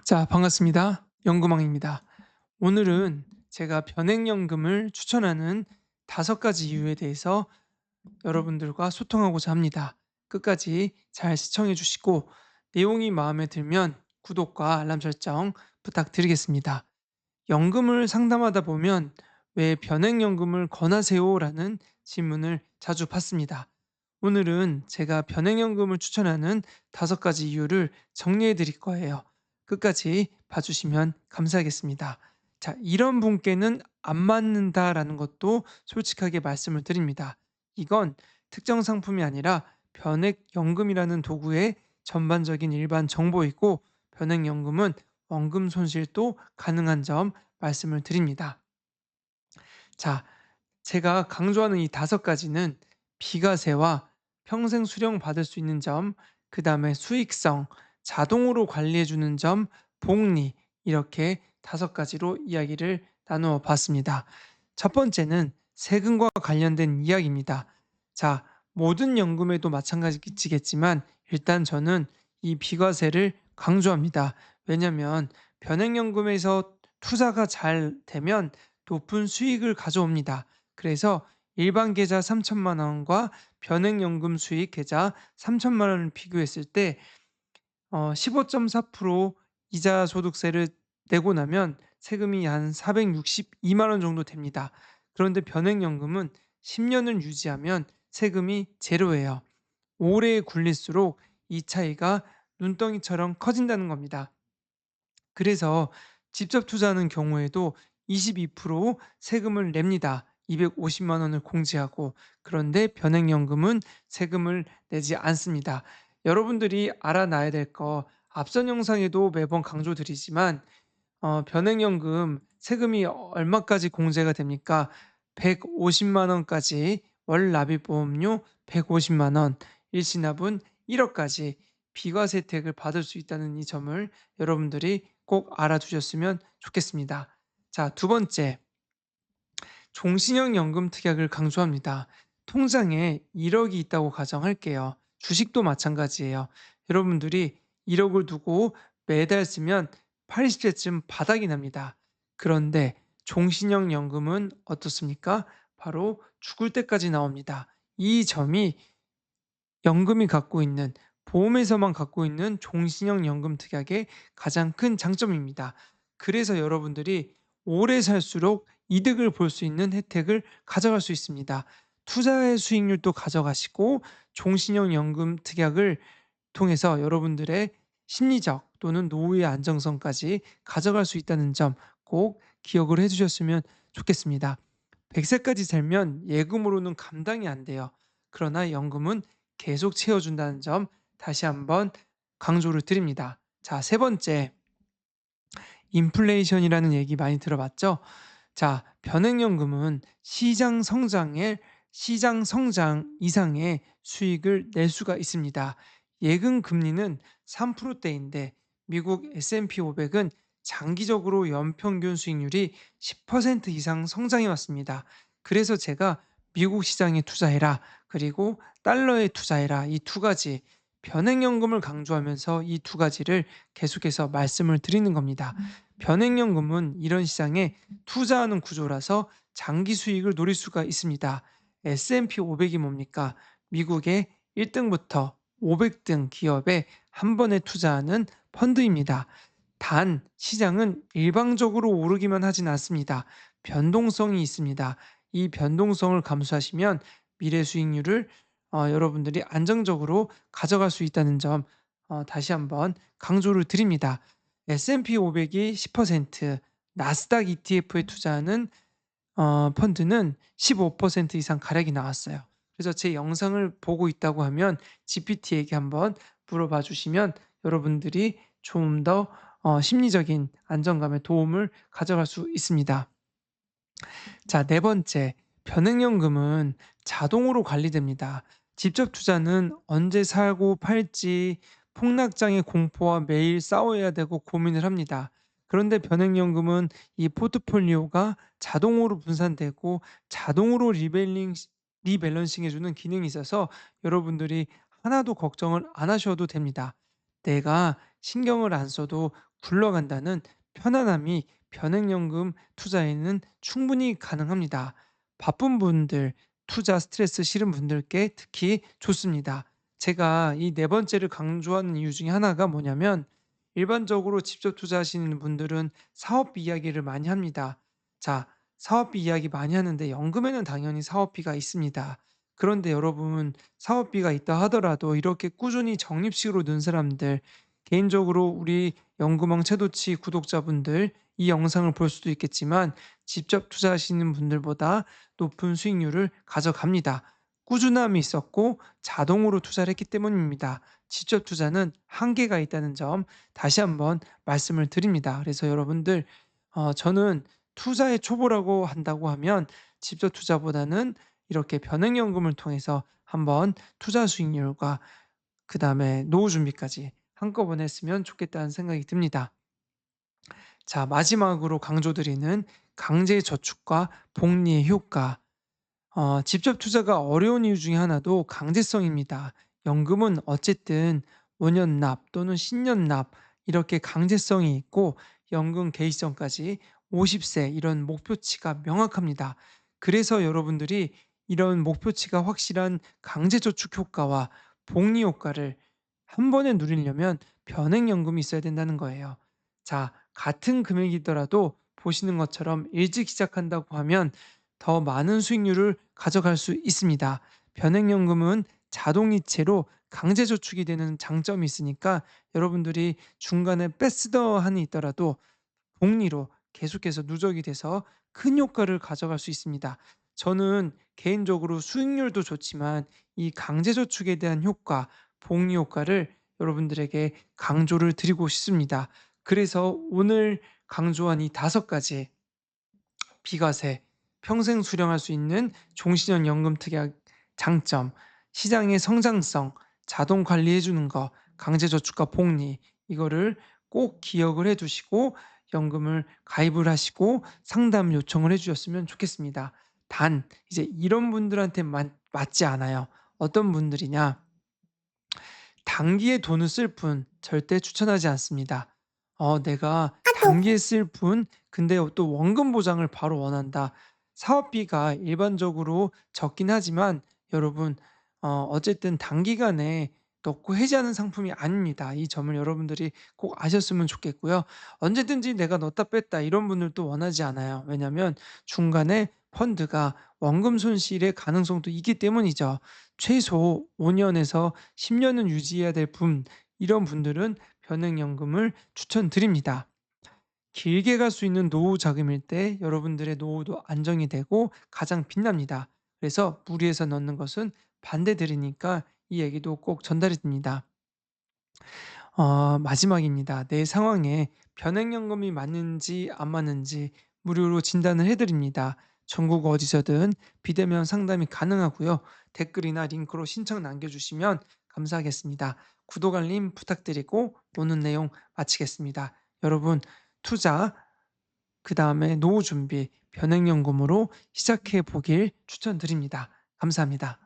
자, 반갑습니다. 연구망입니다. 오늘은 제가 변액연금을 추천하는 5가지 이유에 대해서 여러분들과 소통하고자 합니다. 끝까지 잘 시청해 주시고 내용이 마음에 들면 구독과 알람 설정 부탁드리겠습니다. 연금을 상담하다 보면 "왜 변액연금을 권하세요? 라는 질문을 자주 받습니다. 오늘은 제가 변액연금을 추천하는 5가지 이유를 정리해 드릴 거예요. 끝까지 봐주시면 감사하겠습니다. 자, 이런 분께는 안 맞는다라는 것도 솔직하게 말씀을 드립니다. 이건 특정 상품이 아니라 변액연금이라는 도구의 전반적인 일반 정보이고, 변액연금은 원금 손실도 가능한 점 말씀을 드립니다. 자, 제가 강조하는 이 5가지는 비과세와 평생 수령 받을 수 있는 점, 그다음에 수익성, 자동으로 관리해 주는 점, 복리, 이렇게 5가지로 이야기를 나누어 봤습니다. 첫 번째는 세금과 관련된 이야기입니다. 자, 모든 연금에도 마찬가지겠지만 일단 저는 이 비과세를 강조합니다. 왜냐면 변액연금에서 투자가 잘 되면 높은 수익을 가져옵니다. 그래서 일반 계좌 3천만 원과 변액연금 수익 계좌 3천만 원을 비교했을 때 15.4% 이자 소득세를 내고 나면 세금이 한 462만 원 정도 됩니다. 그런데 변액연금은 10년을 유지하면 세금이 제로예요. 오래 굴릴수록 이 차이가 눈덩이처럼 커진다는 겁니다. 그래서 직접 투자하는 경우에도 22% 세금을 냅니다. 250만 원을 공제하고. 그런데 변액연금은 세금을 내지 않습니다. 여러분들이 알아놔야 될 거, 앞선 영상에도 매번 강조드리지만 변액연금 세금이 얼마까지 공제가 됩니까? 150만 원까지, 월 납입보험료 150만 원, 일시납은 1억까지 비과세 혜택을 받을 수 있다는 이 점을 여러분들이 꼭 알아두셨으면 좋겠습니다. 자, 두 번째, 종신형 연금 특약을 강조합니다. 통장에 1억이 있다고 가정할게요. 주식도 마찬가지예요. 여러분들이 1억을 두고 매달 쓰면 80세쯤 바닥이 납니다. 그런데 종신형 연금은 어떻습니까? 바로 죽을 때까지 나옵니다. 이 점이 연금이 갖고 있는, 보험에서만 갖고 있는 종신형 연금 특약의 가장 큰 장점입니다. 그래서 여러분들이 오래 살수록 이득을 볼 수 있는 혜택을 가져갈 수 있습니다. 투자의 수익률도 가져가시고 종신형 연금 특약을 통해서 여러분들의 심리적 또는 노후의 안정성까지 가져갈 수 있다는 점 꼭 기억을 해 주셨으면 좋겠습니다. 100세까지 살면 예금으로는 감당이 안 돼요. 그러나 연금은 계속 채워준다는 점 다시 한번 강조를 드립니다. 자, 세 번째, 인플레이션이라는 얘기 많이 들어봤죠? 자, 변액연금은 시장 성장 이상의 수익을 낼 수가 있습니다. 예금 금리는 3%대인데 미국 S&P 500은 장기적으로 연평균 수익률이 10% 이상 성장해 왔습니다. 그래서 제가 미국 시장에 투자해라, 그리고 달러에 투자해라, 이 2가지, 변액연금을 강조하면서 이 2가지를 계속해서 말씀을 드리는 겁니다. 변액연금은 이런 시장에 투자하는 구조라서 장기 수익을 노릴 수가 있습니다. S&P 500이 뭡니까? 미국의 1등부터 500등 기업에 한 번에 투자하는 펀드입니다. 단, 시장은 일방적으로 오르기만 하진 않습니다. 변동성이 있습니다. 이 변동성을 감수하시면 미래 수익률을 여러분들이 안정적으로 가져갈 수 있다는 점 다시 한번 강조를 드립니다. S&P 500이 10%, 나스닥 ETF에 투자하는 펀드는 15% 이상 가격이 나왔어요. 그래서 제 영상을 보고 있다고 하면 GPT에게 한번 물어봐 주시면 여러분들이 좀 더 심리적인 안정감에 도움을 가져갈 수 있습니다. 자, 네 번째, 변액연금은 자동으로 관리됩니다. 직접 투자는 언제 사고 팔지 폭락장의 공포와 매일 싸워야 되고 고민을 합니다. 그런데 변액연금은 이 포트폴리오가 자동으로 분산되고 자동으로 리밸런싱 해주는 기능이 있어서 여러분들이 하나도 걱정을 안 하셔도 됩니다. 내가 신경을 안 써도 굴러간다는 편안함이 변액연금 투자에는 충분히 가능합니다. 바쁜 분들, 투자 스트레스 싫은 분들께 특히 좋습니다. 제가 이 네 번째를 강조하는 이유 중에 하나가 뭐냐면 일반적으로 직접 투자하시는 분들은 사업비 이야기를 많이 합니다. 자, 사업비 이야기 많이 하는데 연금에는 당연히 사업비가 있습니다. 그런데 여러분, 사업비가 있다 하더라도 이렇게 꾸준히 적립식으로 넣은 사람들, 개인적으로 우리 연금왕 채도치 구독자분들 이 영상을 볼 수도 있겠지만 직접 투자하시는 분들보다 높은 수익률을 가져갑니다. 꾸준함이 있었고 자동으로 투자를 했기 때문입니다. 직접 투자는 한계가 있다는 점 다시 한번 말씀을 드립니다. 그래서 여러분들, 저는 투자의 초보라고 한다고 하면 직접 투자보다는 이렇게 변액연금을 통해서 한번 투자 수익률과 그다음에 노후 준비까지 한꺼번에 했으면 좋겠다는 생각이 듭니다. 자, 마지막으로 강조드리는 강제 저축과 복리의 효과. 직접 투자가 어려운 이유 중에 하나도 강제성입니다. 연금은 어쨌든 5년 납 또는 10년 납 이렇게 강제성이 있고 연금 개시점까지 50세 이런 목표치가 명확합니다. 그래서 여러분들이 이런 목표치가 확실한 강제저축 효과와 복리 효과를 한 번에 누리려면 변액연금이 있어야 된다는 거예요. 자, 같은 금액이더라도 보시는 것처럼 일찍 시작한다고 하면 더 많은 수익률을 가져갈 수 있습니다. 변액연금은 자동이체로 강제저축이 되는 장점이 있으니까 여러분들이 중간에 뺏쓰더 한이 있더라도 복리로 계속해서 누적이 돼서 큰 효과를 가져갈 수 있습니다. 저는 개인적으로 수익률도 좋지만 이 강제저축에 대한 효과, 복리 효과를 여러분들에게 강조를 드리고 싶습니다. 그래서 오늘 강조한 이 5가지 비과세, 평생 수령할 수 있는 종신형 연금 특약 장점, 시장의 성장성, 자동 관리해 주는 거, 강제저축과 복리 이거를 꼭 기억을 해 두시고 연금을 가입을 하시고 상담 요청을 해 주셨으면 좋겠습니다. 단 이제 이런 분들한테 맞지 않아요. 어떤 분들이냐? 단기에 돈을 쓸 뿐 절대 추천하지 않습니다. 내가 단기에 쓸 뿐 근데 또 원금 보장을 바로 원한다. 사업비가 일반적으로 적긴 하지만 여러분, 어쨌든 단기간에 넣고 해지하는 상품이 아닙니다. 이 점을 여러분들이 꼭 아셨으면 좋겠고요. 언제든지 내가 넣었다 뺐다 이런 분들도 원하지 않아요. 왜냐하면 중간에 펀드가 원금 손실의 가능성도 있기 때문이죠. 최소 5 년에서 10 년은 유지해야 될 분, 이런 분들은 변액연금을 추천드립니다. 길게 갈 수 있는 노후 자금일 때 여러분들의 노후도 안정이 되고 가장 빛납니다. 그래서 무리해서 넣는 것은 반대드리니까 이 얘기도 꼭 전달해 듭니다. 마지막입니다. 내 상황에 변액연금이 맞는지 안 맞는지 무료로 진단을 해 드립니다. 전국 어디서든 비대면 상담이 가능하고요. 댓글이나 링크로 신청 남겨 주시면 감사하겠습니다. 구독 알림 부탁드리고 오늘 내용 마치겠습니다. 여러분, 투자 그다음에 노후 준비 변액연금으로 시작해 보길 추천드립니다. 감사합니다.